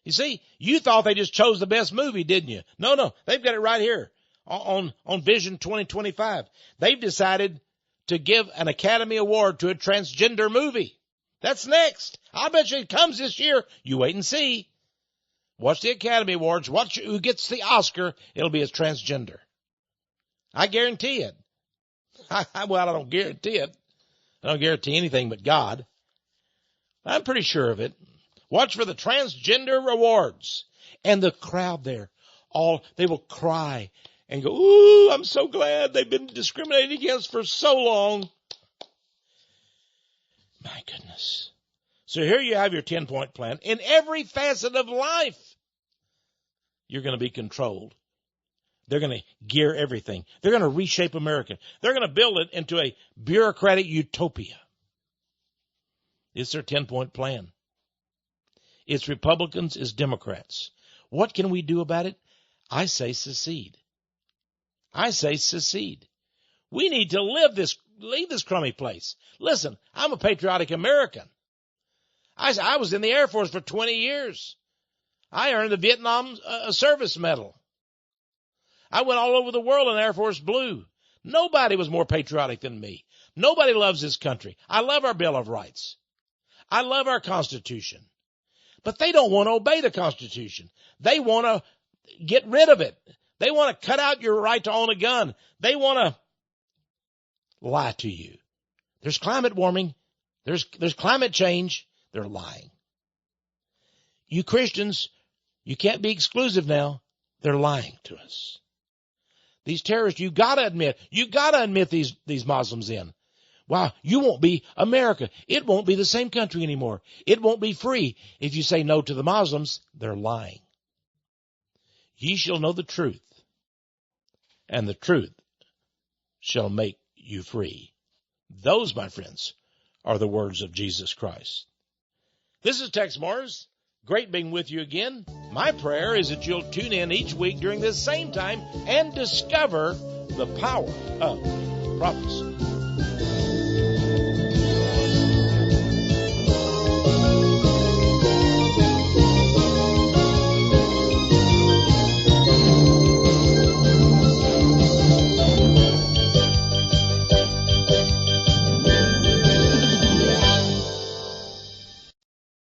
You see, you thought they just chose the best movie, didn't you? No, they've got it right here on Vision 2025. They've decided to give an Academy Award to a transgender movie. That's next. I bet you it comes this year. You wait and see. Watch the Academy Awards. Watch who gets the Oscar. It'll be a transgender. I guarantee it. Well, I don't guarantee it. I don't guarantee anything but God. I'm pretty sure of it. Watch for the transgender awards. And the crowd there, they will cry and go, ooh, I'm so glad they've been discriminated against for so long. My goodness. So here you have your 10-point plan. In every facet of life, you're going to be controlled. They're going to gear everything. They're going to reshape America. They're going to build it into a bureaucratic utopia. It's their 10-point plan. It's Republicans, it's Democrats. What can we do about it? I say secede. I say secede. We need to leave this crummy place. Listen, I'm a patriotic American. I was in the Air Force for 20 years. I earned the Vietnam Service Medal. I went all over the world in Air Force Blue. Nobody was more patriotic than me. Nobody loves this country. I love our Bill of Rights. I love our Constitution. But they don't want to obey the Constitution. They want to get rid of it. They want to cut out your right to own a gun. They want to lie to you. There's climate warming. There's climate change. They're lying. You Christians, you can't be exclusive now. They're lying to us. These terrorists, you got to admit these Muslims in. Wow, you won't be America. It won't be the same country anymore. It won't be free. If you say no to the Muslims, they're lying. Ye shall know the truth, and the truth shall make you free. Those, my friends, are the words of Jesus Christ. This is Texe MARRS. Great being with you again. My prayer is that you'll tune in each week during this same time and discover the power of prophecy.